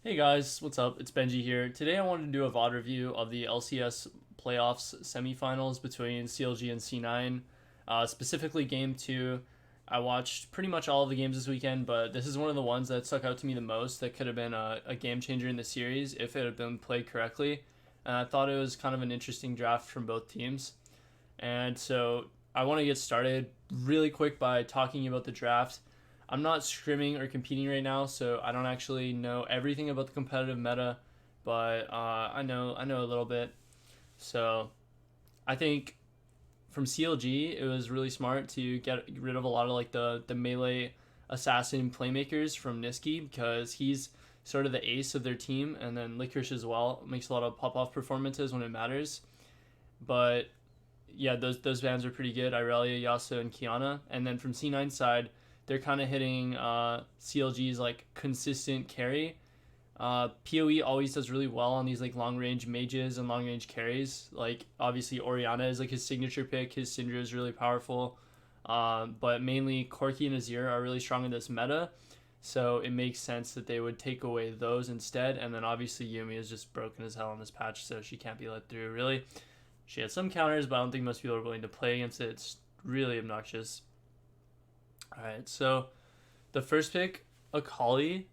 Hey guys, what's up? It's Benji here. Today I wanted to do a VOD review of the LCS playoffs semifinals between CLG and C9, specifically Game 2. I watched pretty much all of the games this weekend, but this is one of the ones that stuck out to me the most that could have been a game changer in the series if it had been played correctly. And I thought it was kind of an interesting draft from both teams. And so I want to get started really quick by talking about the draft. I'm not scrimming or competing right now, so I don't actually know everything about the competitive meta, but I know a little bit. So I think from CLG, it was really smart to get rid of a lot of like the melee assassin playmakers from Niski because he's sort of the ace of their team, and then Licorice as well makes a lot of pop off performances when it matters. But yeah, those bands are pretty good. Irelia, Yasuo, and Kiana. And then from C9 side, they're kind of hitting CLG's like consistent carry. PoE always does really well on these like long range mages and long range carries. Like obviously Oriana is like his signature pick. His Syndra is really powerful. But mainly Corki and Azir are really strong in this meta. So it makes sense that they would take away those instead. And then obviously Yumi is just broken as hell on this patch, so she can't be let through really. She has some counters, but I don't think most people are willing to play against it. It's really obnoxious. Alright, so the first pick, Akali,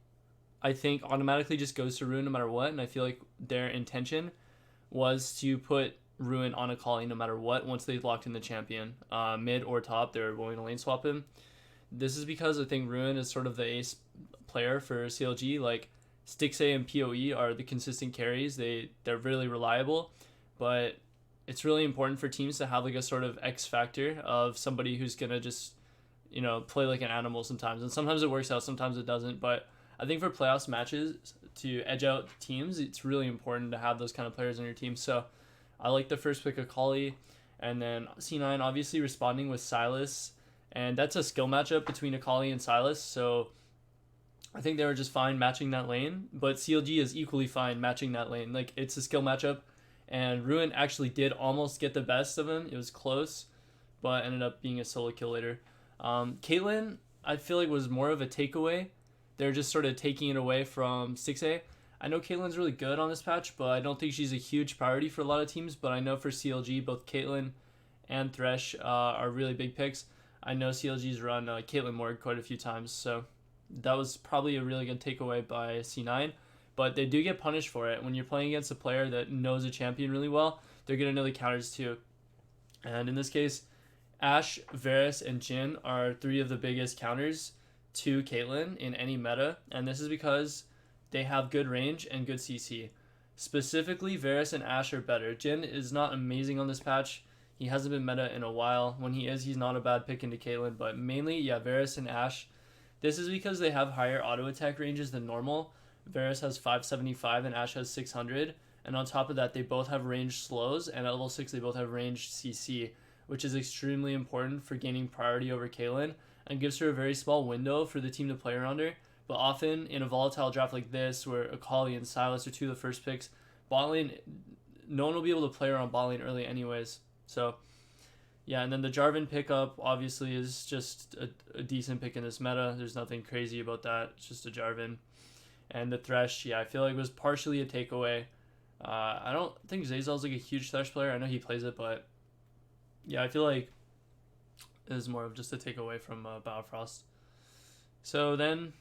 I think automatically just goes to Ruin no matter what, and I feel like their intention was to put Ruin on Akali no matter what once they locked in the champion. Mid or top, they're willing to lane swap him. This is because I think Ruin is sort of the ace player for CLG. Like Stixxay and PoE are the consistent carries. They're really reliable, but it's really important for teams to have like a sort of X factor of somebody who's gonna just play like an animal sometimes, and sometimes it works out, sometimes it doesn't. But I think for playoffs matches to edge out teams, it's really important to have those kind of players on your team. So I like the first pick of Kali, and then C9 obviously responding with Silas, and that's a skill matchup between Akali and Silas. So I think they were just fine matching that lane, but CLG is equally fine matching that lane. Like it's a skill matchup, and Ruin actually did almost get the best of him. It was close, but ended up being a solo kill later. Caitlyn, I feel like was more of a takeaway. They're just sort of taking it away from 6A. I know Caitlyn's really good on this patch, but I don't think she's a huge priority for a lot of teams. But I know for CLG, both Caitlyn and Thresh are really big picks. I know CLG's run Caitlyn Morg quite a few times, so that was probably a really good takeaway by C9. But they do get punished for it. When you're playing against a player that knows a champion really well, they're going to know the counters too. And in this case, Ashe, Varus, and Jhin are three of the biggest counters to Caitlyn in any meta, and this is because they have good range and good CC. Specifically, Varus and Ashe are better. Jhin is not amazing on this patch. He hasn't been meta in a while. When he is, he's not a bad pick into Caitlyn, but mainly, yeah, Varus and Ashe. This is because they have higher auto attack ranges than normal. Varus has 575 and Ashe has 600, and on top of that, they both have ranged slows, and at level 6, they both have ranged CC, which is extremely important for gaining priority over Caitlyn and gives her a very small window for the team to play around her. But often in a volatile draft like this, where Akali and Silas are two of the first picks, bot lane, no one will be able to play her on bot lane early anyways. So yeah, and then the Jarvan pickup obviously is just a decent pick in this meta. There's nothing crazy about that. It's just a Jarvan. And the Thresh, yeah, I feel like was partially a takeaway. I don't think Zayzel's like a huge Thresh player. I know he plays it, but yeah, I feel like it is more of just a takeaway from Bifrost. So then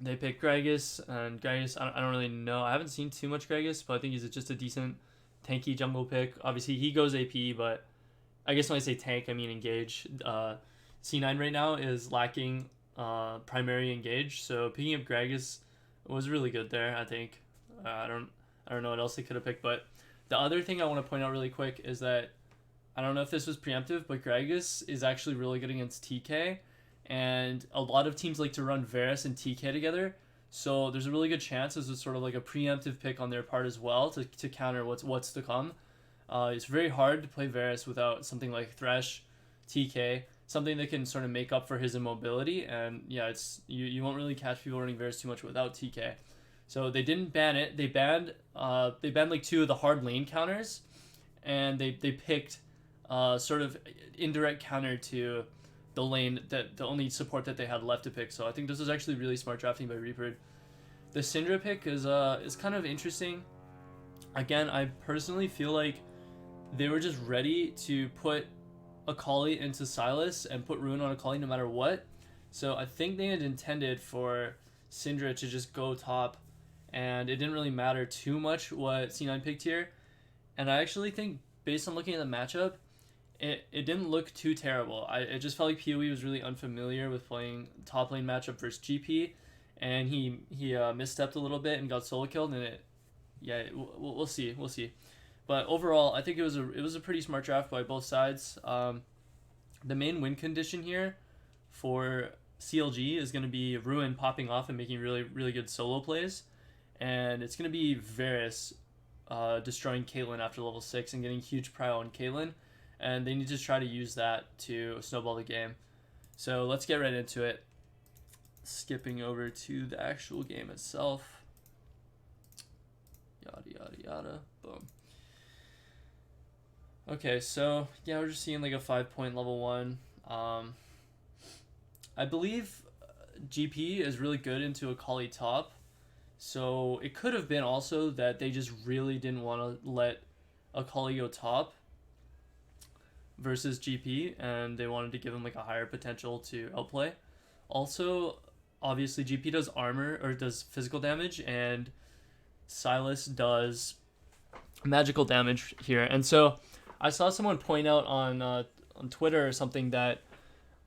they pick Gragas, and Gragas, I don't really know. I haven't seen too much Gragas, but I think he's just a decent tanky jungle pick. Obviously, he goes AP, but I guess when I say tank, I mean engage. C9 right now is lacking primary engage, so picking up Gragas was really good there, I think. I don't know what else they could have picked, but the other thing I want to point out really quick is that I don't know if this was preemptive, but Gragas is actually really good against TK, and a lot of teams like to run Varus and TK together, so there's a really good chance this is sort of like a preemptive pick on their part as well to counter what's to come. It's very hard to play Varus without something like Thresh, TK, something that can sort of make up for his immobility, and yeah, it's you won't really catch people running Varus too much without TK. So they didn't ban it. They banned like two of the hard lane counters, and they picked sort of indirect counter to the lane that the only support that they had left to pick. So I think this was actually really smart drafting by Reaper. The Syndra pick is kind of interesting. Again, I personally feel like they were just ready to put Akali into Sylas and put Ruin on Akali no matter what. So I think they had intended for Syndra to just go top, and it didn't really matter too much what C9 picked here. And I actually think, based on looking at the matchup, it didn't look too terrible. It just felt like PoE was really unfamiliar with playing top lane matchup versus GP, and he misstepped a little bit and got solo killed, and we'll see. But overall, I think it was a pretty smart draft by both sides. The main win condition here for CLG is going to be Ruin popping off and making really, really good solo plays. And it's going to be Varus destroying Caitlyn after level 6 and getting huge prio on Caitlyn. And they need to try to use that to snowball the game. So let's get right into it. Skipping over to the actual game itself. Yada, yada, yada. Boom. Okay, so yeah, we're just seeing like a 5-point level 1. I believe GP is really good into Akali top. So it could have been also that they just really didn't want to let Akali go top versus GP, and they wanted to give him like a higher potential to outplay. Also, obviously GP does armor or does physical damage, and Sylas does magical damage here. And so I saw someone point out on Twitter or something that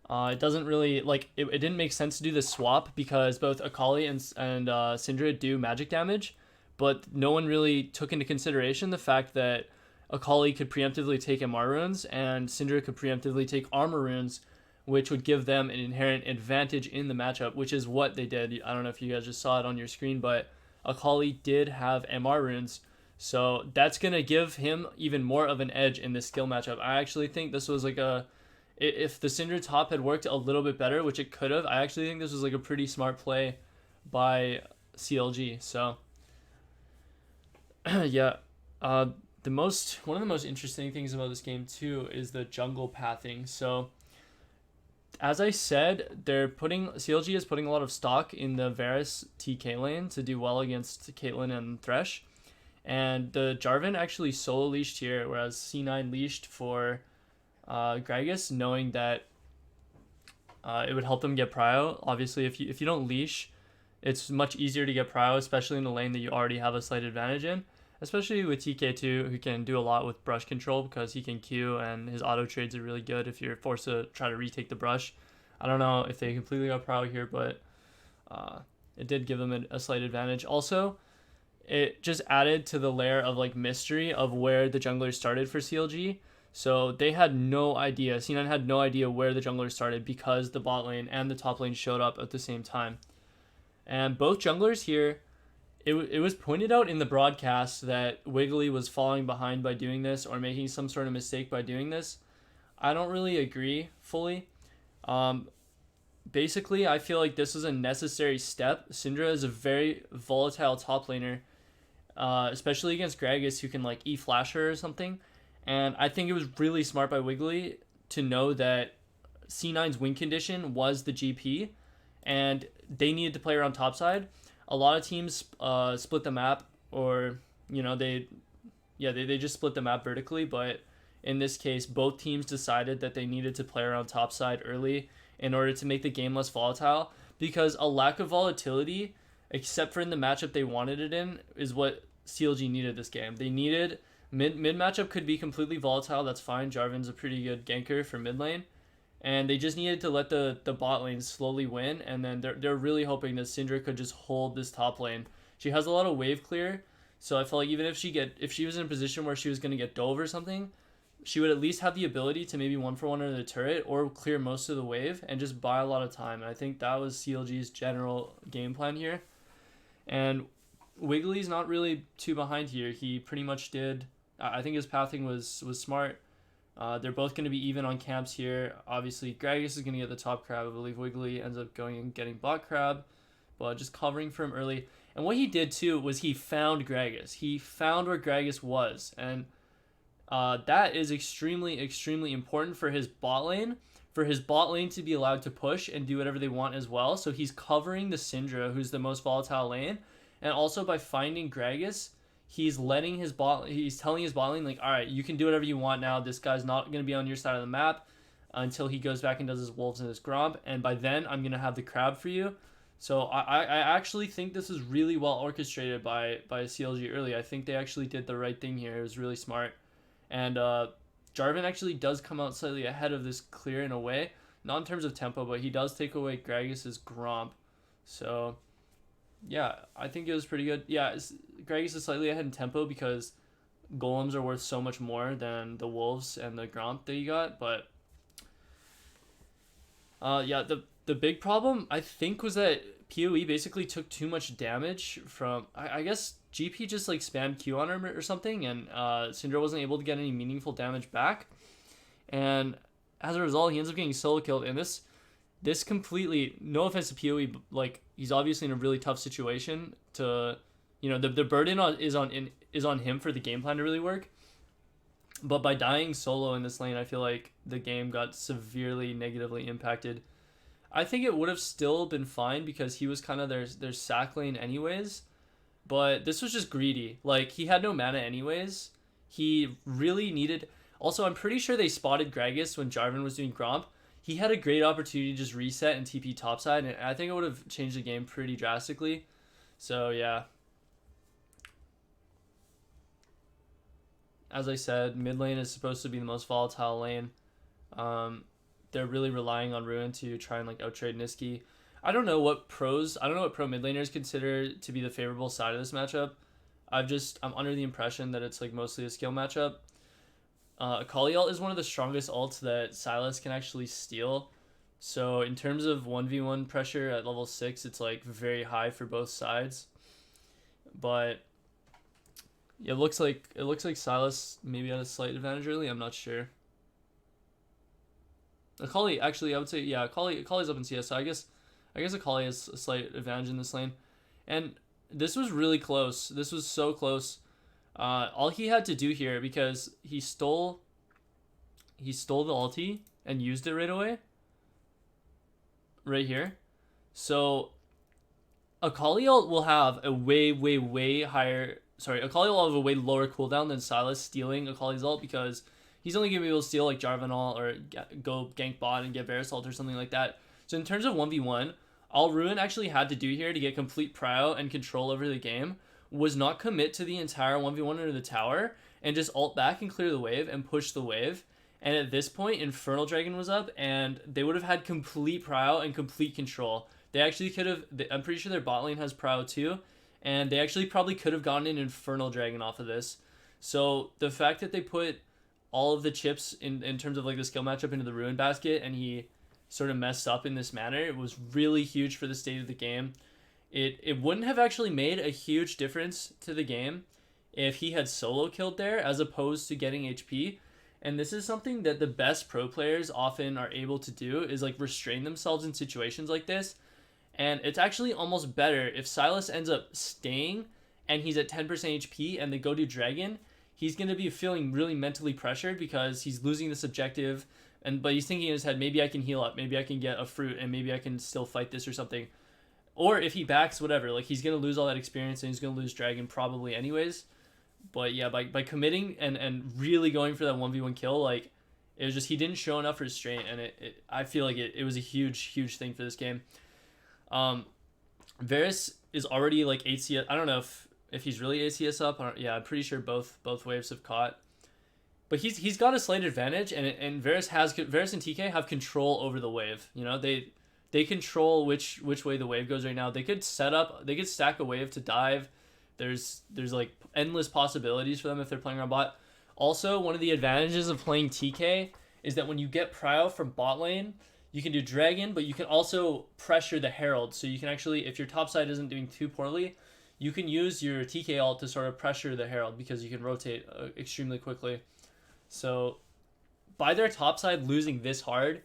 it doesn't really like it didn't make sense to do this swap because both Akali and Syndra do magic damage, but no one really took into consideration the fact that Akali could preemptively take MR runes and Syndra could preemptively take armor runes, which would give them an inherent advantage in the matchup, which is what they did. I don't know if you guys just saw it on your screen, but Akali did have MR runes, so that's going to give him even more of an edge in this skill matchup. I actually think this was like if the Syndra top had worked a little bit better, which it could have, I actually think this was like a pretty smart play by CLG. So yeah, one of the most interesting things about this game too is the jungle pathing. So as I said, CLG is putting a lot of stock in the Varus TK lane to do well against Caitlyn and Thresh. And the Jarvan actually solo leashed here, whereas C9 leashed for Gragas, knowing that it would help them get prio. Obviously, if you don't leash, it's much easier to get prio, especially in the lane that you already have a slight advantage in. Especially with TK2, who can do a lot with brush control because he can Q and his auto trades are really good if you're forced to try to retake the brush. I don't know if they completely got prio here, but it did give them a slight advantage. Also, it just added to the layer of like mystery of where the jungler started for CLG. So they had no idea. C9 had no idea where the jungler started because the bot lane and the top lane showed up at the same time. And both junglers here, it was pointed out in the broadcast that Wiggly was falling behind by doing this or making some sort of mistake by doing this. I don't really agree fully. Basically, I feel like this is a necessary step. Syndra is a very volatile top laner, especially against Gragas, who can like E-flash her or something. And I think it was really smart by Wiggly to know that C9's win condition was the GP, and they needed to play around topside. A lot of teams split the map, or they just split the map vertically. But in this case, both teams decided that they needed to play around topside early in order to make the game less volatile. Because a lack of volatility, except for in the matchup they wanted it in, is what CLG needed this game. They needed mid matchup could be completely volatile. That's fine. Jarvan's a pretty good ganker for mid lane. And they just needed to let the bot lane slowly win, and then they're really hoping that Syndra could just hold this top lane. She has a lot of wave clear, so I felt like even if she was in a position where she was going to get dove or something, she would at least have the ability to maybe 1-for-1 under the turret or clear most of the wave and just buy a lot of time. And I think that was CLG's general game plan here. And Wiggly's not really too behind here. He pretty much did. I think his pathing was smart. They're both going to be even on camps here. Obviously, Gragas is going to get the top crab. I believe Wiggly ends up going and getting bot crab, but just covering for him early. And what he did, too, was he found Gragas. He found where Gragas was, and that is extremely, extremely important for his bot lane, for his bot lane to be allowed to push and do whatever they want as well. So he's covering the Syndra, who's the most volatile lane, and also by finding Gragas, he's telling his bot lane like, all right, you can do whatever you want now. This guy's not going to be on your side of the map until he goes back and does his wolves and his gromp, and by then I'm going to have the crab for you. So I actually think this is really well orchestrated by CLG early. I think they actually did the right thing here. It was really smart. And Jarvan actually does come out slightly ahead of this clear in a way. Not in terms of tempo, but he does take away Gragas' gromp. So, yeah, I think it was pretty good. Yeah, Gragas is slightly ahead in tempo because golems are worth so much more than the wolves and the gromp that you got. But, yeah, the big problem, I think, was that PoE basically took too much damage from... I guess GP just, like, spammed Q on him or something, and Syndra wasn't able to get any meaningful damage back. And as a result, he ends up getting solo killed, and this completely... No offense to PoE, but, like, he's obviously in a really tough situation to... You know, the burden is on him for the game plan to really work. But by dying solo in this lane, I feel like the game got severely negatively impacted. I think it would have still been fine because he was kind of their sack lane anyways. But this was just greedy. Like, he had no mana anyways. He really needed... Also, I'm pretty sure they spotted Gragas when Jarvan was doing Gromp. He had a great opportunity to just reset and TP topside, and I think it would have changed the game pretty drastically. So, yeah. As I said, mid lane is supposed to be the most volatile lane. They're really relying on Ruin to try and like outtrade Niski. I don't know what pro mid laners consider to be the favorable side of this matchup. I'm under the impression that it's like mostly a skill matchup. Akali ult is one of the strongest ults that Sylas can actually steal. So in terms of 1v1 pressure at level 6, it's like very high for both sides. But it looks like Sylas maybe had a slight advantage early. I'm not sure. Akali, actually, I would say, yeah, Akali's up in CS, so I guess Akali has a slight advantage in this lane. And this was really close. This was so close. All he had to do here, because he stole the ulti and used it right away. Right here. So, Akali ult will have a way higher... Sorry, Akali will have a way lower cooldown than Sylas stealing Akali's ult, because he's only going to be able to steal like Jarvan ult or go gank bot and get Varus ult or something like that. So in terms of 1v1, all Ruin actually had to do here to get complete prio and control over the game was not commit to the entire 1v1 under the tower and just ult back and clear the wave and push the wave. And at this point, Infernal Dragon was up and they would have had complete prio and complete control. They actually could have... I'm pretty sure their bot lane has prio too. And they actually probably could have gotten an Infernal Dragon off of this. So the fact that they put all of the chips in terms of like the skill matchup into the Ruin basket and he sort of messed up in this manner, it was really huge for the state of the game. It wouldn't have actually made a huge difference to the game if he had solo killed there as opposed to getting HP. And this is something that the best pro players often are able to do, is like restrain themselves in situations like this. And it's actually almost better if Sylas ends up staying and he's at 10% HP and they go to Dragon. He's going to be feeling really mentally pressured because he's losing this objective. But he's thinking in his head, maybe I can heal up. Maybe I can get a fruit and maybe I can still fight this or something. Or if he backs, whatever. Like, he's going to lose all that experience and he's going to lose Dragon probably anyways. But yeah, by committing and really going for that 1v1 kill, like, it was just he didn't show enough restraint. And I feel like it was a huge thing for this game. Varus is already like ACS. I don't know if he's really ACS up. Yeah, I'm pretty sure both waves have caught. But he's got a slight advantage, and Varus and TK have control over the wave. You know, they control which way the wave goes right now. They could stack a wave to dive. There's like endless possibilities for them if they're playing around bot. Also, one of the advantages of playing TK is that when you get prio from bot lane, you can do Dragon, but you can also pressure the Herald. So you can actually, if your top side isn't doing too poorly, you can use your TK ult to sort of pressure the Herald because you can rotate extremely quickly. So by their top side losing this hard,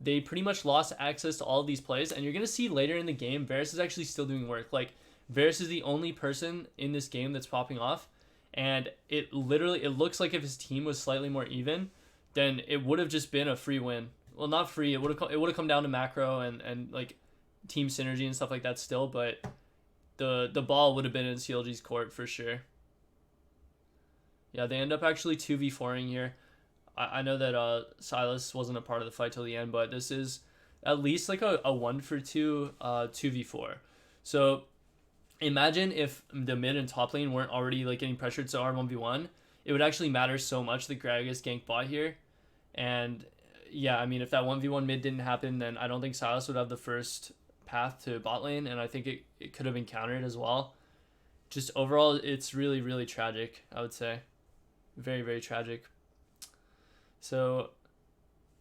they pretty much lost access to all of these plays. And you're going to see later in the game, Varus is actually still doing work. Like, Varus is the only person in this game that's popping off. And it looks like if his team was slightly more even, then it would have just been a free win. well, not free. It would have come down to macro and like team synergy and stuff like that still, but the ball would have been in CLG's court for sure. Yeah, they end up actually 2v4ing here. I know that Silas wasn't a part of the fight till the end, but this is at least like a 1-for-2 2v4. So imagine if the mid and top lane weren't already like getting pressured so hard 1v1. It would actually matter so much that Gragas ganked bot here. And yeah, I mean, if that 1v1 mid didn't happen, then I don't think Silas would have the first path to bot lane, and I think it could have been countered as well. Just overall, it's really, really tragic, I would say. Very, very tragic. So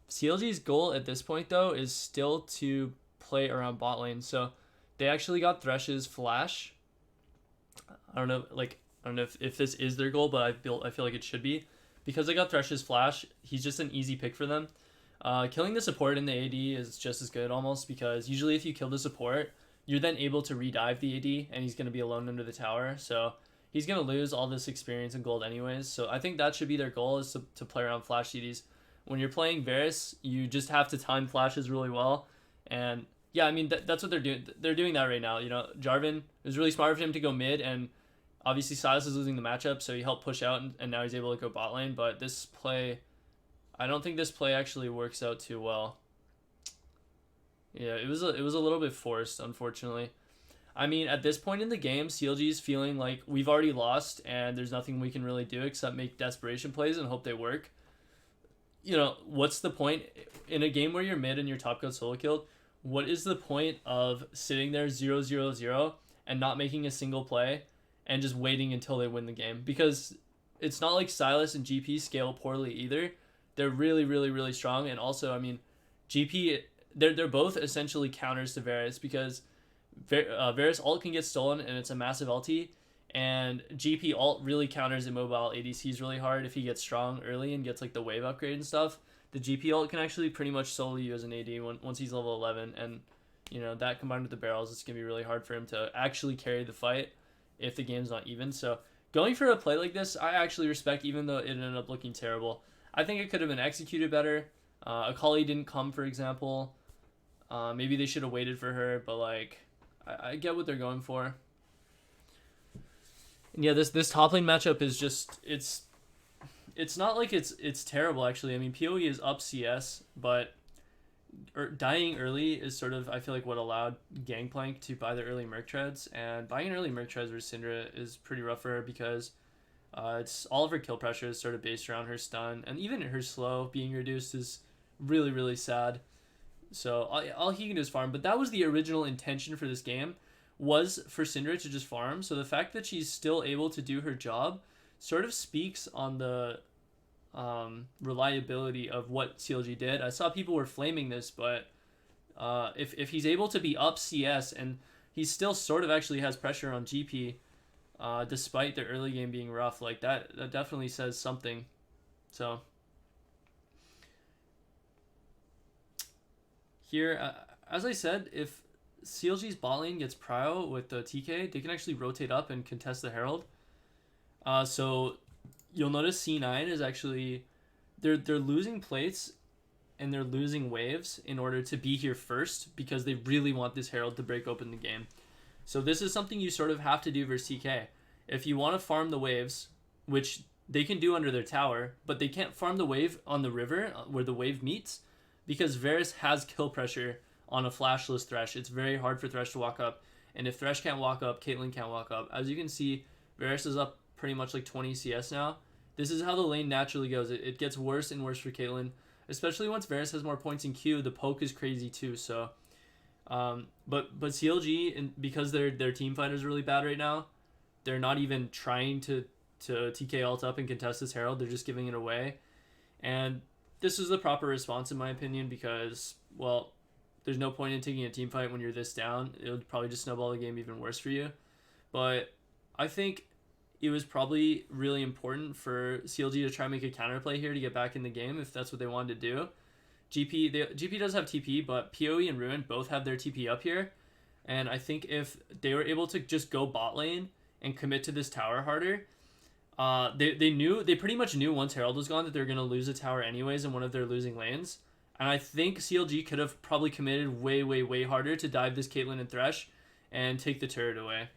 CLG's goal at this point, though, is still to play around bot lane. So they actually got Thresh's flash. I don't know if this is their goal, but I feel like it should be. Because they got Thresh's flash, he's just an easy pick for them. Killing the support in the AD is just as good almost, because usually if you kill the support, you're then able to redive the AD, and he's going to be alone under the tower. So he's going to lose all this experience and gold anyways. So I think that should be their goal, is to play around flash CDs. When you're playing Varus, you just have to time flashes really well. And yeah, I mean, that's what they're doing. They're doing that right now. You know, Jarvan, it was really smart for him to go mid, and obviously Silas is losing the matchup, so he helped push out, and now he's able to go bot lane. But this play, I don't think this play actually works out too well. Yeah, it was a little bit forced, unfortunately. I mean, at this point in the game, CLG is feeling like we've already lost, and there's nothing we can really do except make desperation plays and hope they work. You know, what's the point in a game where you're mid and your top got solo killed? What is the point of sitting there 0-0-0 and not making a single play and just waiting until they win the game? Because it's not like Silas and GP scale poorly either. They're really, really, really strong. And also, I mean, GP, they're both essentially counters to Varus, because Varus ult can get stolen and it's a massive ulti, and GP ult really counters immobile ADCs really hard if he gets strong early and gets like the wave upgrade and stuff. The GP ult can actually pretty much solo you as an AD once he's level 11, and you know, that combined with the barrels, it's gonna be really hard for him to actually carry the fight if the game's not even. So going for a play like this, I actually respect, even though it ended up looking terrible. I think it could have been executed better. Akali didn't come, for example. Maybe they should have waited for her, but like, I get what they're going for. And yeah, this top lane matchup is just, it's not like it's terrible actually. I mean, PoE is up CS, but dying early is sort of, I feel like, what allowed Gangplank to buy the early Merc treads, and buying an early Merc treads for Syndra is pretty rough for her, because it's all of her kill pressure is sort of based around her stun, and even her slow being reduced is really, really sad. So all he can do is farm, but that was the original intention for this game, was for Syndra to just farm. So the fact that she's still able to do her job sort of speaks on the reliability of what CLG did. I saw people were flaming this, but if he's able to be up CS and he still sort of actually has pressure on GP, despite the early game being rough, like that definitely says something. So here, as I said, if CLG's bot lane gets prio with the TK, they can actually rotate up and contest the Herald. So you'll notice C9 is actually, they're losing plates and they're losing waves in order to be here first, because they really want this Herald to break open the game. So this is something you sort of have to do versus TK. If you want to farm the waves, which they can do under their tower, but they can't farm the wave on the river where the wave meets, because Varus has kill pressure on a flashless Thresh. It's very hard for Thresh to walk up, and if Thresh can't walk up, Caitlyn can't walk up. As you can see, Varus is up pretty much like 20 CS now. This is how the lane naturally goes. It gets worse and worse for Caitlyn, especially once Varus has more points in Q. The poke is crazy too. So, but CLG, and because their team fight is really bad right now, they're not even trying to TK ult up and contest this Herald. They're just giving it away, and this is the proper response in my opinion, because, well, there's no point in taking a team fight when you're this down. It would probably just snowball the game even worse for you. But I think it was probably really important for CLG to try and make a counterplay here to get back in the game if that's what they wanted to do. GP does have TP, but PoE and Ruin both have their TP up here. And I think if they were able to just go bot lane and commit to this tower harder, they pretty much knew once Herald was gone that they were going to lose a tower anyways in one of their losing lanes. And I think CLG could have probably committed way, way, way harder to dive this Caitlyn and Thresh and take the turret away.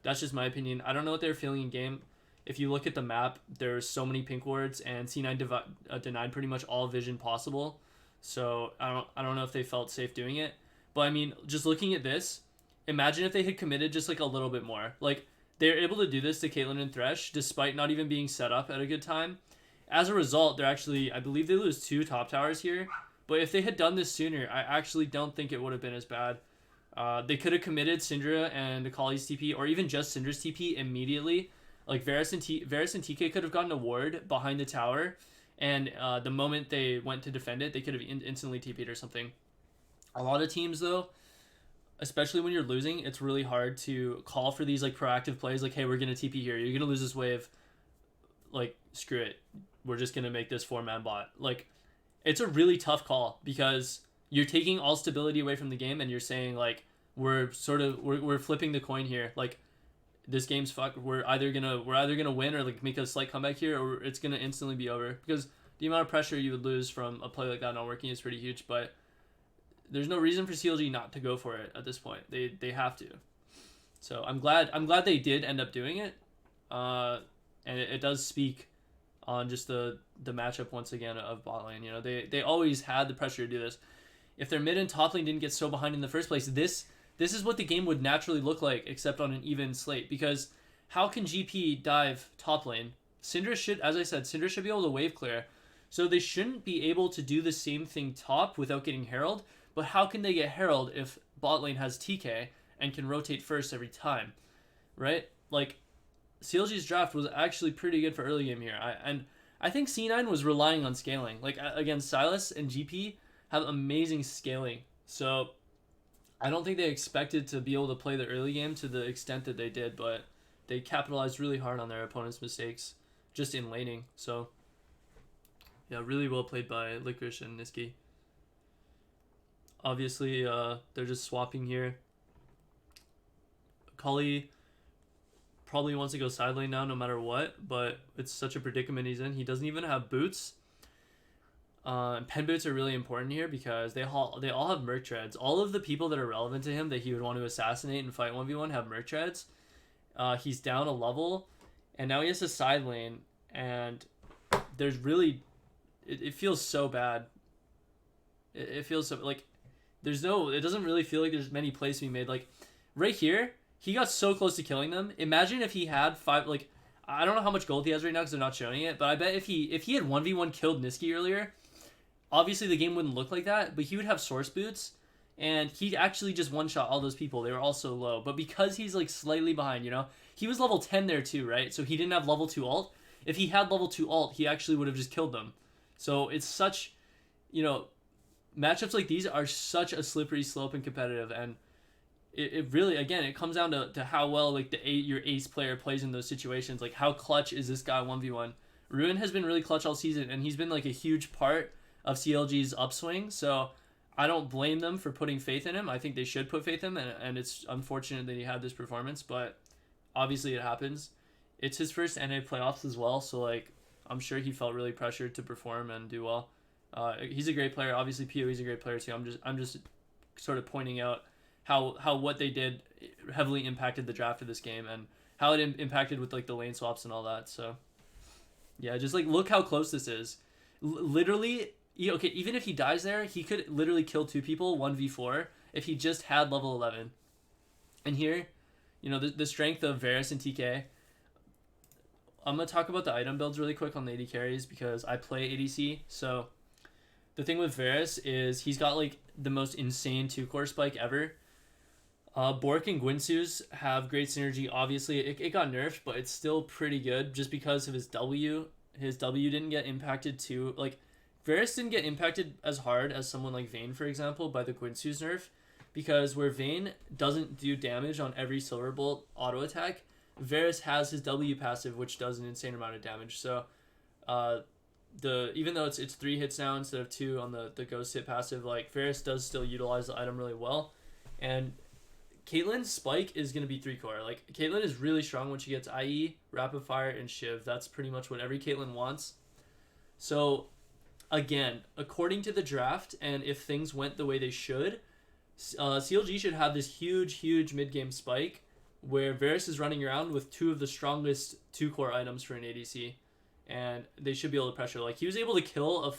That's just my opinion. I don't know what they were feeling in game. If you look at the map, there's so many pink wards, and C9 denied pretty much all vision possible. So I don't know if they felt safe doing it. But I mean, just looking at this, imagine if they had committed just like a little bit more. Like, they're able to do this to Caitlyn and Thresh despite not even being set up at a good time. As a result, they're actually, I believe they lose 2 top towers here. But if they had done this sooner, I actually don't think it would have been as bad. They could have committed Syndra and Akali's TP, or even just Syndra's TP immediately. Like, Varus and TK could have gotten a ward behind the tower, and the moment they went to defend it, they could have instantly TP'd or something. A lot of teams, though, especially when you're losing, it's really hard to call for these like proactive plays. Like, hey, we're gonna TP here. You're gonna lose this wave. Like, screw it. We're just gonna make this 4-man bot. Like, it's a really tough call because you're taking all stability away from the game, and you're saying like we're flipping the coin here. Like, this game's fucked. We're either gonna win or like make a slight comeback here, or it's gonna instantly be over. Because the amount of pressure you would lose from a play like that not working is pretty huge. But there's no reason for CLG not to go for it at this point. They have to. So I'm glad they did end up doing it. And it does speak on just the matchup once again of bot lane. You know, they always had the pressure to do this. If their mid and top lane didn't get so behind in the first place, this is what the game would naturally look like, except on an even slate. Because how can GP dive top lane? Syndra should, as I said, Syndra should be able to wave clear. So they shouldn't be able to do the same thing top without getting Herald. But how can they get Herald if bot lane has TK and can rotate first every time? Right? Like, CLG's draft was actually pretty good for early game here. I think C9 was relying on scaling. Like, again, Silas and GP have amazing scaling. So I don't think they expected to be able to play the early game to the extent that they did, but they capitalized really hard on their opponent's mistakes just in laning. So yeah, really well played by Licorice and Niski. Obviously, they're just swapping here. Akali probably wants to go side lane now no matter what, but it's such a predicament he's in. He doesn't even have boots. Pen boots are really important here because they all have merc treads. All of the people that are relevant to him that he would want to assassinate and fight 1v1 have merc treads. He's down a level, and now he has a side lane, and there's really... It feels so bad. It feels so... Like, there's no... It doesn't really feel like there's many plays to be made. Like, right here, he got so close to killing them. Imagine if he had 5... Like, I don't know how much gold he has right now because they're not showing it, but I bet if he had 1v1 killed Niski earlier... Obviously, the game wouldn't look like that, but he would have source boots, and he actually just one-shot all those people. They were all so low. But because he's, like, slightly behind, you know? He was level 10 there, too, right? So he didn't have level 2 ult. If he had level 2 ult, he actually would have just killed them. So it's such, you know, matchups like these are such a slippery slope and competitive, and it really, again, it comes down to how well, like, your ace player plays in those situations. Like, how clutch is this guy 1v1? Ruin has been really clutch all season, and he's been, like, a huge part of CLG's upswing, so I don't blame them for putting faith in him. I think they should put faith in him, and it's unfortunate that he had this performance, but obviously it happens. It's his first NA playoffs as well, so like I'm sure he felt really pressured to perform and do well. He's a great player. Obviously, PoE's a great player too. I'm just sort of pointing out how what they did heavily impacted the draft of this game and how it impacted with like the lane swaps and all that. So yeah, just like look how close this is. Literally. Okay, even if he dies there, he could literally kill 2 people 1v4 if he just had level 11. And here, you know, the strength of Varus and TK. I'm going to talk about the item builds really quick on the AD carries because I play ADC. So the thing with Varus is he's got like the most insane 2-core spike ever. Bork and Gwynsu's have great synergy. Obviously, it got nerfed, but it's still pretty good just because of his W. His W didn't get impacted too. Like, Varus didn't get impacted as hard as someone like Vayne, for example, by the Gwynsu's nerf, because where Vayne doesn't do damage on every Silver Bolt auto attack, Varus has his W passive, which does an insane amount of damage. So, even though it's 3 hits now instead of 2 on the Ghost hit passive, like Varus does still utilize the item really well, and Caitlyn's spike is gonna be 3-core. Like Caitlyn is really strong when she gets IE, Rapid Fire, and Shiv. That's pretty much what every Caitlyn wants. So again, according to the draft, and if things went the way they should, CLG should have this huge mid-game spike where Varus is running around with two of the strongest two-core items for an ADC, and they should be able to pressure. Like, he was able to kill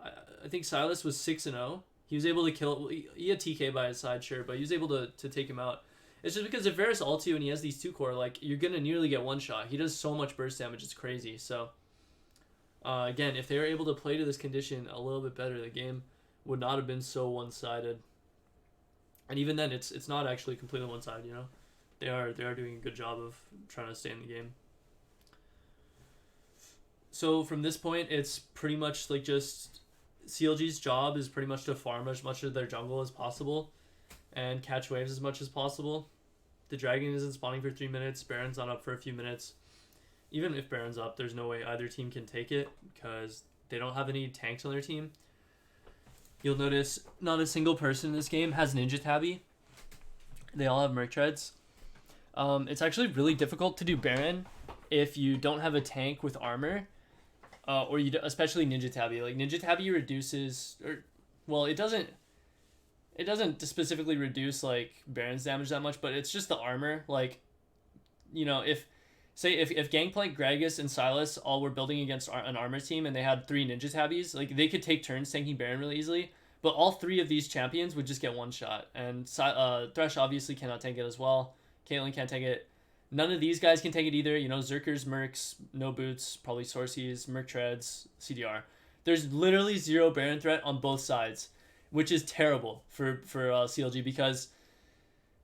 I think Silas was 6-0. He was able to kill. He had TK by his side, sure, but he was able to take him out. It's just because if Varus ults you and he has these two core, like, you're gonna nearly get one shot. He does so much burst damage, it's crazy. So again, if they were able to play to this condition a little bit better, the game would not have been so one-sided. And even then, it's not actually completely one-sided. You know, they are doing a good job of trying to stay in the game. So from this point, it's pretty much like just CLG's job is pretty much to farm as much of their jungle as possible and catch waves as much as possible. The dragon isn't spawning for 3 minutes. Baron's not up for a few minutes. Even if Baron's up, there's no way either team can take it because they don't have any tanks on their team. You'll notice not a single person in this game has Ninja Tabby. They all have Merc Treads. It's actually really difficult to do Baron if you don't have a tank with armor. Or especially Ninja Tabby. Like, Ninja Tabby reduces, it doesn't specifically reduce like Baron's damage that much, but it's just the armor. Like, you know, if Gangplank, Gragas, and Silas all were building against an armor team and they had 3 Ninja Tabbies, like, they could take turns tanking Baron really easily, but all 3 of these champions would just get one shot. And Thresh obviously cannot tank it as well. Caitlyn can't tank it. None of these guys can take it either. You know, Zerkers, Mercs, no boots, probably Sorcies, Merc Treads, CDR. There's literally 0 Baron threat on both sides, which is terrible for CLG, because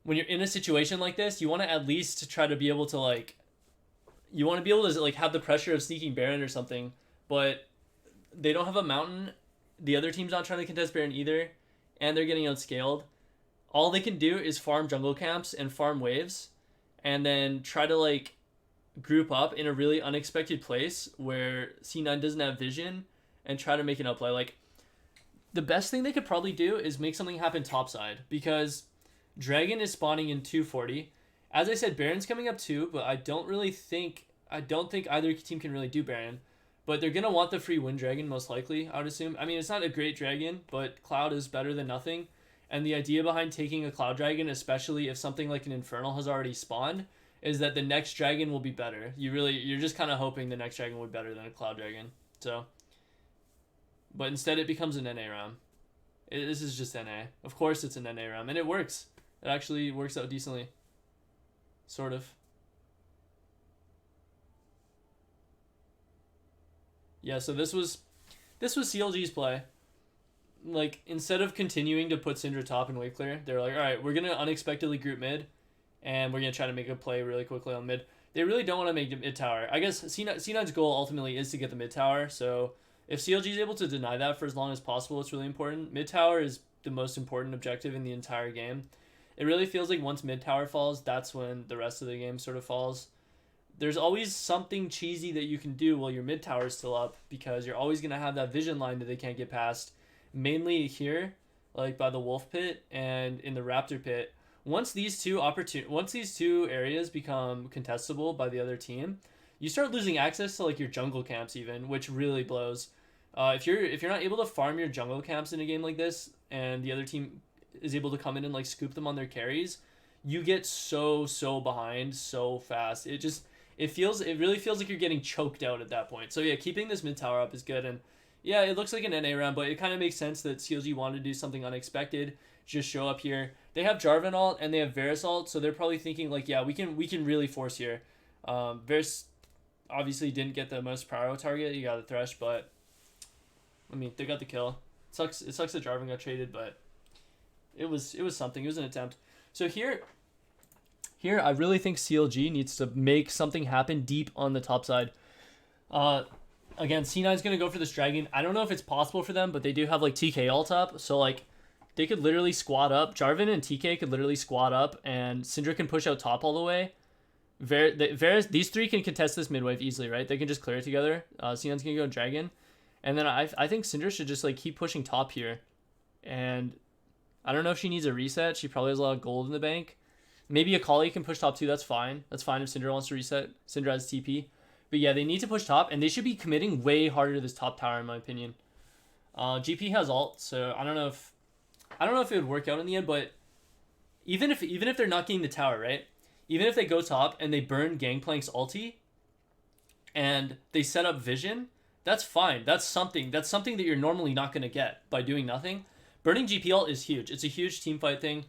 when you're in a situation like this, you want to at least try to be able to, like, you want to be able to, like, have the pressure of sneaking Baron or something, but they don't have a mountain. The other team's not trying to contest Baron either, and they're getting outscaled. All they can do is farm jungle camps and farm waves, and then try to, like, group up in a really unexpected place where C9 doesn't have vision and try to make an outplay. Like, the best thing they could probably do is make something happen topside, because Dragon is spawning in 240. As I said, Baron's coming up too, but I don't think either team can really do Baron. But they're going to want the free Wind Dragon, most likely, I would assume. I mean, it's not a great dragon, but Cloud is better than nothing. And the idea behind taking a Cloud Dragon, especially if something like an Infernal has already spawned, is that the next dragon will be better. You're just kind of hoping the next dragon will be better than a Cloud Dragon. So, but instead it becomes an NA round. This is just NA. Of course it's an NA round, and it works. It actually works out decently. Sort of. Yeah, so this was CLG's play. Like, instead of continuing to put Syndra top and wave clear, they're like, alright, we're going to unexpectedly group mid, and we're going to try to make a play really quickly on mid. They really don't want to make the mid tower. I guess C9's goal ultimately is to get the mid tower, so if CLG is able to deny that for as long as possible, it's really important. Mid tower is the most important objective in the entire game. It really feels like once mid tower falls, that's when the rest of the game sort of falls. There's always something cheesy that you can do while your mid tower is still up, because you're always going to have that vision line that they can't get past. Mainly here, like by the Wolf Pit and in the Raptor Pit. Once these two areas become contestable by the other team, you start losing access to, like, your jungle camps even, which really blows. If you're not able to farm your jungle camps in a game like this, and the other team is able to come in and, like, scoop them on their carries, you get so behind so fast. It really feels like you're getting choked out at that point. So yeah, keeping this mid tower up is good. And yeah, it looks like an NA round, but it kind of makes sense that CLG wanted to do something unexpected, just show up here. They have Jarvan ult and they have Varus ult, so they're probably thinking, like, yeah, we can really force here. Varus obviously didn't get the most prio target. He got a Thresh, but I mean, they got the kill. It sucks that Jarvan got traded, but it was something. It was an attempt. So here I really think CLG needs to make something happen deep on the top side. Again, C9's going to go for this dragon. I don't know if it's possible for them, but they do have, like, TK ult up. So, like, they could literally squat up. Jarvan and TK could literally squat up, and Syndra can push out top all the way. These three can contest this mid wave easily, right? They can just clear it together. C9's going to go dragon. And then I think Syndra should just, like, keep pushing top here. And I don't know if she needs a reset. She probably has a lot of gold in the bank. Maybe Akali can push top too. That's fine. That's fine if Syndra wants to reset. Syndra has TP. But yeah, they need to push top, and they should be committing way harder to this top tower, in my opinion. GP has ult, so I don't know if it would work out in the end, but even if they're not getting the tower, right? Even if they go top and they burn Gangplank's ulti and they set up vision, that's fine. That's something that you're normally not going to get by doing nothing. Burning GP ult is huge. It's a huge team fight thing.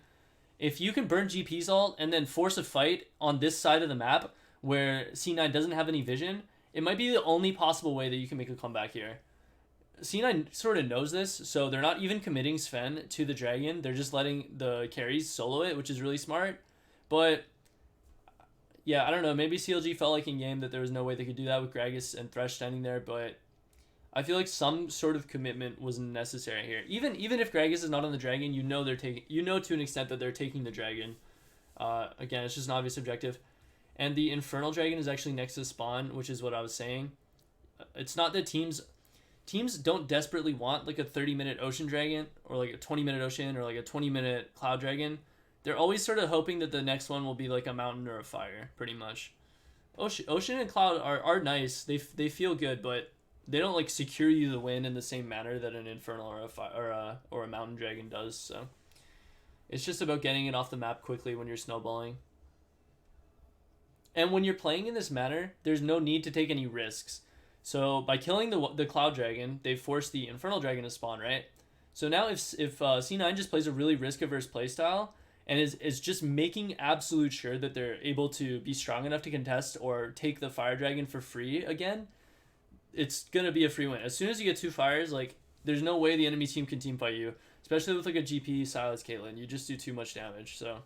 If you can burn GP's ult and then force a fight on this side of the map where C9 doesn't have any vision, it might be the only possible way that you can make a comeback here. C9 sort of knows this, so they're not even committing Sven to the dragon. They're just letting the carries solo it, which is really smart. But yeah, I don't know. Maybe CLG felt like in game that there was no way they could do that with Gragas and Thresh standing there, but I feel like some sort of commitment was necessary here. Even if Gragas is not on the dragon, you know to an extent that they're taking the dragon. Again, it's just an obvious objective. And the Infernal Dragon is actually next to spawn, which is what I was saying. It's not that teams don't desperately want like a 30-minute Ocean Dragon or like a 20-minute Ocean or like a 20-minute Cloud Dragon. They're always sort of hoping that the next one will be like a Mountain or a Fire, pretty much. Ocean and Cloud are nice. They feel good, but they don't like secure you the win in the same manner that an Infernal or a Mountain Dragon does. So it's just about getting it off the map quickly when you're snowballing. And when you're playing in this manner, there's no need to take any risks. So by killing the Cloud Dragon, they force the Infernal Dragon to spawn, right? So now if C9 just plays a really risk-averse playstyle and is just making absolute sure that they're able to be strong enough to contest or take the Fire Dragon for free again, it's going to be a free win. As soon as you get 2 fires, like, there's no way the enemy team can teamfight you, especially with like a GP Silas Caitlyn. You just do too much damage. So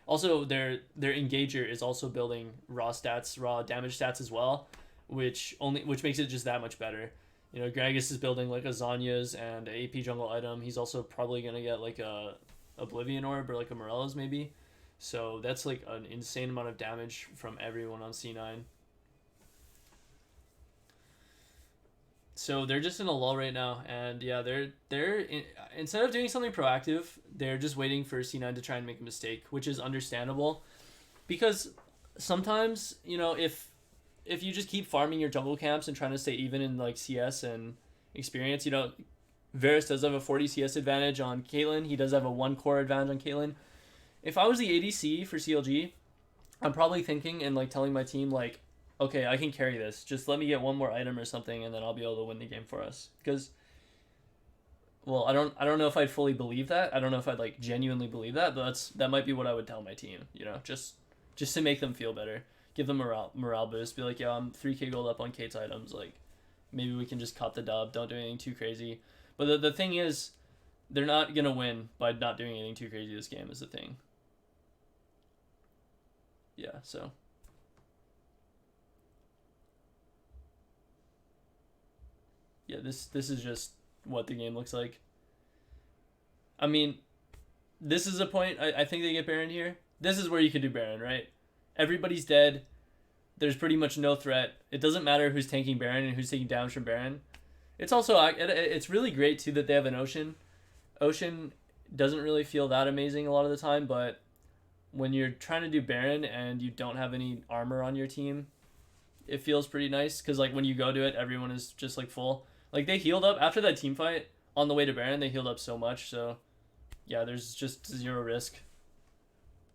also their engager is also building raw damage stats as well, which makes it just that much better. You know, Gragas is building like a Zanya's and a AP jungle item. He's also probably gonna get like a Oblivion Orb or like a Morello's maybe. So that's like an insane amount of damage from everyone on C9. So they're just in a lull right now, and yeah, instead of doing something proactive, they're just waiting for C9 to try and make a mistake, which is understandable, because sometimes, you know, if you just keep farming your jungle camps and trying to stay even in like CS and experience, you know, Varus does have a 40 CS advantage on Caitlyn. He does have a 1 core advantage on Caitlyn. If I was the ADC for CLG, I'm probably thinking and like telling my team like, okay, I can carry this. Just let me get 1 more item or something, and then I'll be able to win the game for us. Because, well, I don't know if I'd fully believe that. I don't know if I'd like genuinely believe that, but that might be what I would tell my team. You know, just to make them feel better, give them morale boost. Be like, yeah, I'm 3K gold up on Kate's items. Like, maybe we can just cop the dub. Don't do anything too crazy. But the thing is, they're not gonna win by not doing anything too crazy. This game is the thing. Yeah. So. Yeah, this is just what the game looks like. I mean, this is a point. I think they get Baron here. This is where you can do Baron, right? Everybody's dead. There's pretty much no threat. It doesn't matter who's tanking Baron and who's taking damage from Baron. It's also, it's really great, too, that they have an Ocean. Ocean doesn't really feel that amazing a lot of the time, but when you're trying to do Baron and you don't have any armor on your team, it feels pretty nice, because like when you go to it, everyone is just like full. Like, they healed up after that team fight on the way to Baron. They healed up so much. So, yeah, there's just 0 risk.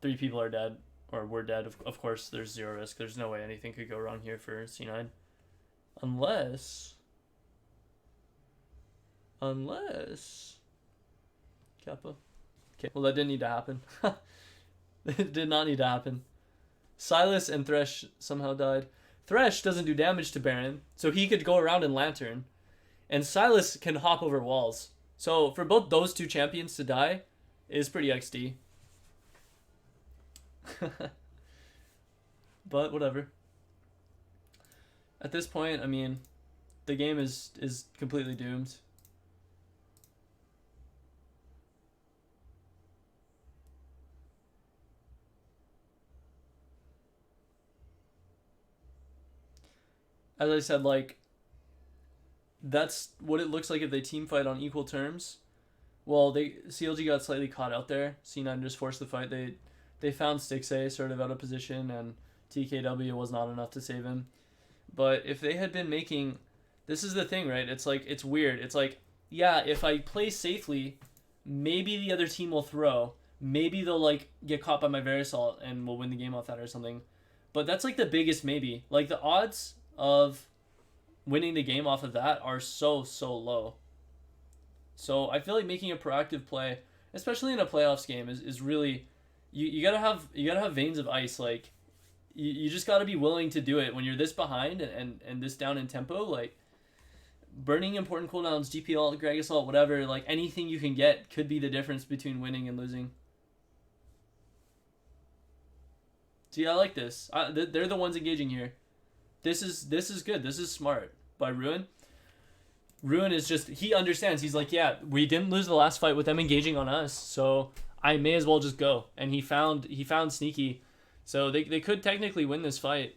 3 people are dead, or were dead. Of course, there's 0 risk. There's no way anything could go wrong here for C9. Unless... Kappa. Okay, well, that didn't need to happen. It did not need to happen. Silas and Thresh somehow died. Thresh doesn't do damage to Baron, so he could go around in Lantern. And Silas can hop over walls. So for both those 2 champions to die is pretty XD. But whatever. At this point, I mean, the game is completely doomed. As I said, like, that's what it looks like if they team fight on equal terms. Well, CLG got slightly caught out there. C9 just forced the fight. They found Stixay sort of out of position, and TKW was not enough to save him. But if they had been making... This is the thing, right? It's like, it's weird. It's like, yeah, if I play safely, maybe the other team will throw. Maybe they'll like get caught by my Verisalt and we'll win the game off that or something. But that's like the biggest maybe. Like the odds of winning the game off of that are so low. So I feel like making a proactive play, especially in a playoffs game, is really you gotta have veins of ice. Like you just gotta be willing to do it when you're this behind and this down in tempo. Like burning important cooldowns, GPL, Greg Assault, whatever, like anything you can get could be the difference between winning and losing. See, I like this. They're the ones engaging here. This is good. This is smart by Ruin. Ruin is just, he understands. He's like, yeah, we didn't lose the last fight with them engaging on us, so I may as well just go. And he found Sneaky, so they could technically win this fight.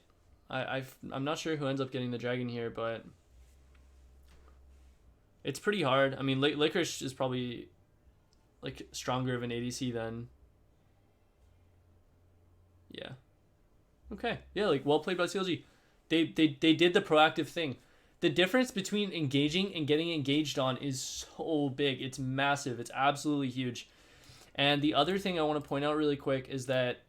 I'm not sure who ends up getting the dragon here, but it's pretty hard. I mean, Licorice is probably like stronger of an ADC than. Yeah. Okay. Yeah, like well played by CLG. They did the proactive thing. The difference between engaging and getting engaged on is so big. It's massive. It's absolutely huge. And the other thing I want to point out really quick is that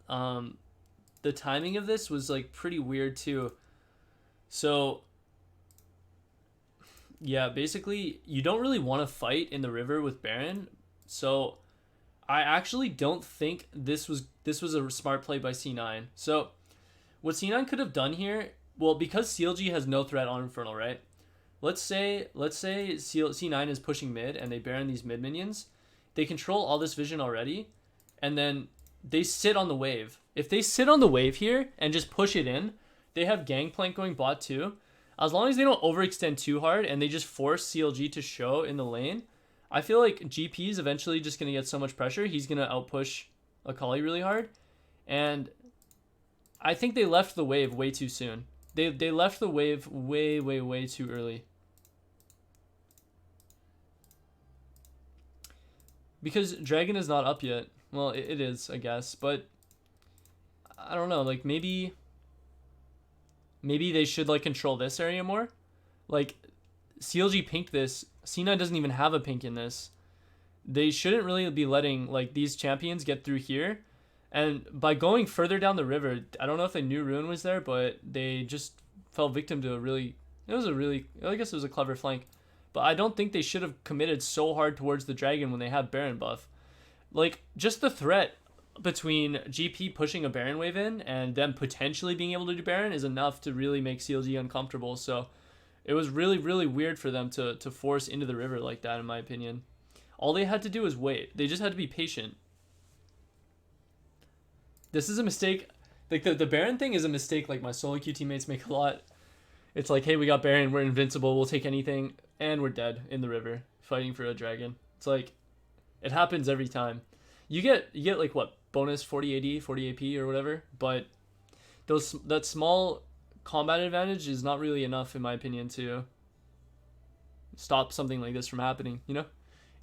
the timing of this was like pretty weird too. So yeah, basically you don't really want to fight in the river with Baron. So I actually don't think this was a smart play by C9. So what C9 could have done here, well, because CLG has no threat on Infernal, right? Let's say C9 is pushing mid and they Baron these mid minions. They control all this vision already, and then they sit on the wave. If they sit on the wave here and just push it in, they have Gangplank going bot too. As long as they don't overextend too hard and they just force CLG to show in the lane, I feel like GP is eventually just going to get so much pressure. He's going to outpush Akali really hard. And I think they left the wave way too soon. They left the wave way too early. Because Dragon is not up yet. Well, it is, I guess. But I don't know. Like, maybe they should, like, control this area more. Like, CLG pinked this. C9 doesn't even have a pink in this. They shouldn't really be letting, like, these champions get through here. And by going further down the river, I don't know if they knew Ruin was there, but they just fell victim to I guess it was a clever flank. But I don't think they should have committed so hard towards the dragon when they have Baron buff. Like, just the threat between GP pushing a Baron wave in and them potentially being able to do Baron is enough to really make CLG uncomfortable. So it was really weird for them to force into the river like that, in my opinion. All they had to do was wait. They just had to be patient. This is a mistake. Like, the Baron thing is a mistake like my solo queue teammates make a lot. It's like, hey, we got Baron, we're invincible, we'll take anything, and we're dead in the river fighting for a dragon. It's like, it happens every time. You get like, what, bonus 40 AD, 40 AP or whatever, but that small combat advantage is not really enough, in my opinion, to stop something like this from happening, you know?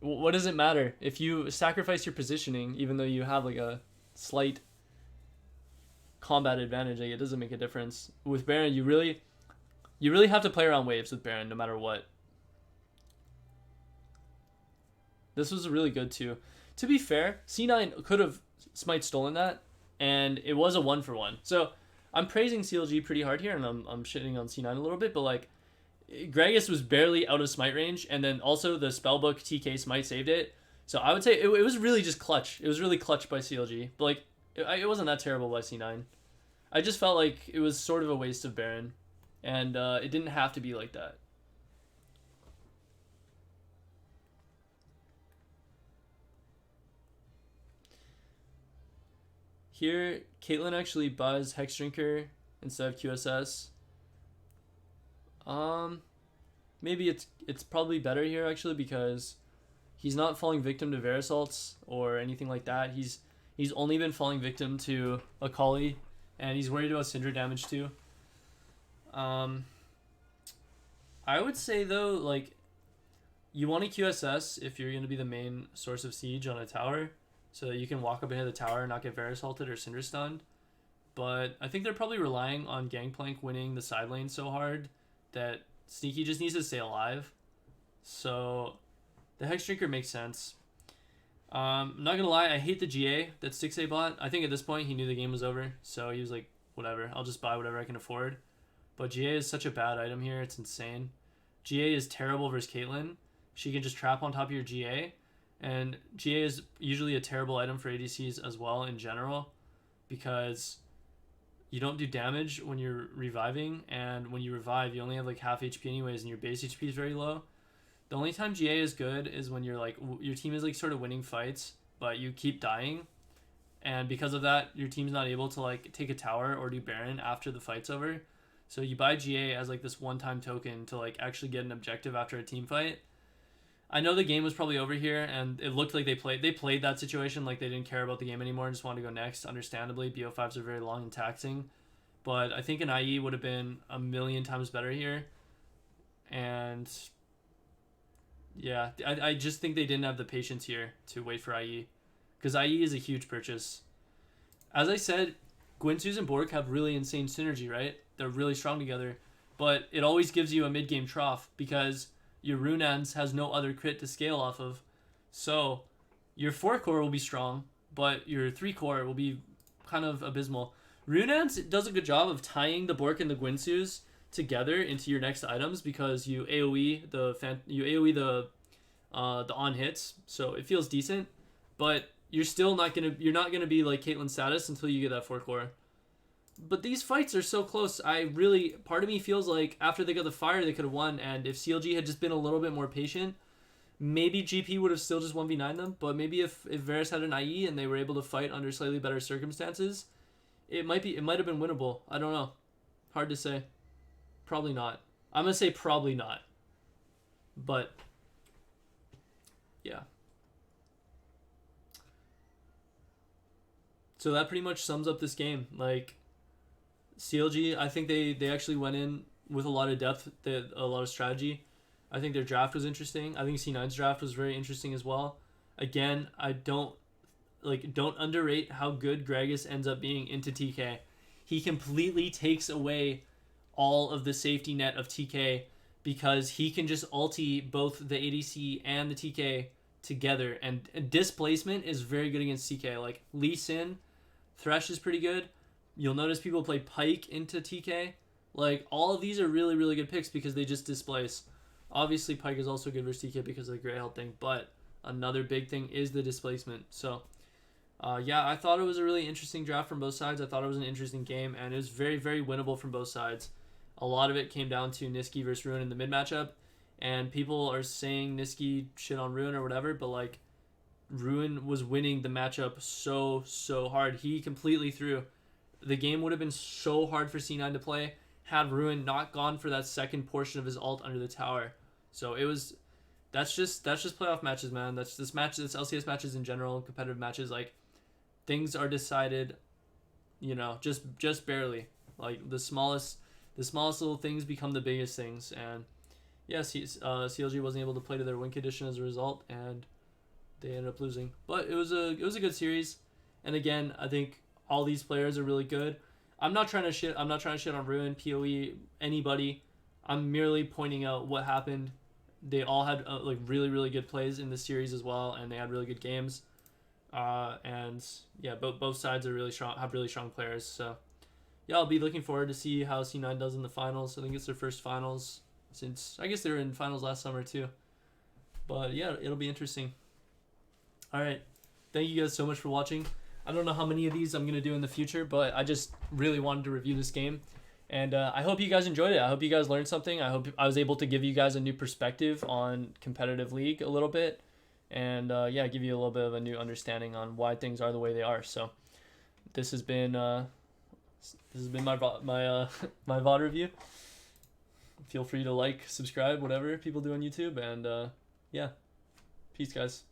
What does it matter if you sacrifice your positioning, even though you have like a slight combat advantage? Like, it doesn't make a difference. With Baron, you really have to play around waves with Baron no matter what. This was really good too. To be fair, C9 could have Smite stolen that, and it was a 1-for-1. So I'm praising CLG pretty hard here, and I'm shitting on C9 a little bit, but like, Gragas was barely out of Smite range, and then also the Spellbook TK Smite saved it. So I would say it was really just clutch. It was really clutch by CLG, but like, it wasn't that terrible by C9. I just felt like it was sort of a waste of Baron, and it didn't have to be like that. Here, Caitlyn actually buys Hex Drinker instead of QSS. Maybe it's probably better here actually, because he's not falling victim to Verisalts or anything like that. He's only been falling victim to Akali, and he's worried about Syndra damage too. I would say though, like, you want to QSS if you're gonna be the main source of siege on a tower, so that you can walk up ahead of the tower and not get Verisalted or Syndra stunned. But I think they're probably relying on Gangplank winning the side lane so hard that Sneaky just needs to stay alive. So the Hex Drinker makes sense. I'm not gonna lie, I hate the GA that 6A bought. I think at this point he knew the game was over, so he was like, whatever, I'll just buy whatever I can afford. But GA is such a bad item here, it's insane. GA is terrible versus Caitlyn. She can just trap on top of your GA, and GA is usually a terrible item for ADCs as well in general, because you don't do damage when you're reviving, and when you revive, you only have like half HP anyways, and your base HP is very low. The only time GA is good is when you're like, your team is like sort of winning fights, but you keep dying, and because of that, your team's not able to like take a tower or do Baron after the fight's over. So you buy GA as like this one-time token to like actually get an objective after a team fight. I know the game was probably over here, and it looked like they played that situation like they didn't care about the game anymore and just wanted to go next. Understandably, BO5s are very long and taxing, but I think an IE would have been a million times better here. And yeah, I just think they didn't have the patience here to wait for IE, because IE is a huge purchase. As I said, Gwynsus and Bork have really insane synergy, right? They're really strong together, but it always gives you a mid-game trough because your Runans has no other crit to scale off of. So your 4-core will be strong, but your 3-core will be kind of abysmal. Runans does a good job of tying the Bork and the Gwynsus together into your next items, because you AoE the on hits, so it feels decent, but you're not gonna be like Caitlyn's status until you get that 4-core. But these fights are so close. Part of me feels like after they got the fire, they could have won, and if CLG had just been a little bit more patient, maybe GP would have still just 1v9 them. But maybe if Varus had an IE and they were able to fight under slightly better circumstances, it might have been winnable. I don't know. Hard to say. Probably not. I'm gonna say probably not. But yeah. So that pretty much sums up this game. Like, CLG, I think they actually went in with a lot of depth, a lot of strategy. I think their draft was interesting. I think C9's draft was very interesting as well. Again, I don't underrate how good Gragas ends up being into TK. He completely takes away all of the safety net of TK, because he can just ulti both the ADC and the TK together, and displacement is very good against TK. Like Lee Sin, Thresh is pretty good. You'll notice people play Pyke into TK. Like, all of these are really, really good picks because they just displace. Obviously, Pyke is also good versus TK because of the Grey Health thing, but another big thing is the displacement. So, yeah, I thought it was a really interesting draft from both sides. I thought it was an interesting game, and it was very, very winnable from both sides. A lot of it came down to Niski versus Ruin in the mid matchup, and people are saying Niski shit on Ruin or whatever, but, like, Ruin was winning the matchup so hard. He completely threw. The game would have been so hard for C9 to play had Ruin not gone for that second portion of his ult under the tower. So that's just playoff matches, man. That's LCS matches in general, competitive matches. Like, things are decided, just barely. Like, the smallest little things become the biggest things. And yes, CLG wasn't able to play to their win condition as a result, and they ended up losing. But it was a good series. And again, I think all these players are really good. I'm not trying to shit on Ruin, PoE, anybody. I'm merely pointing out what happened. They all had really, really good plays in this series as well, and they had really good games. And yeah, both sides are really strong, have really strong players. So yeah, I'll be looking forward to see how C9 does in the finals. I think it's their first finals since, I guess they were in finals last summer too. But yeah, it'll be interesting. All right, thank you guys so much for watching. I don't know how many of these I'm going to do in the future, but I just really wanted to review this game. And I hope you guys enjoyed it. I hope you guys learned something. I hope I was able to give you guys a new perspective on competitive League a little bit. And yeah, give you a little bit of a new understanding on why things are the way they are. So this has been my VOD review. Feel free to like, subscribe, whatever people do on YouTube. And yeah, peace, guys.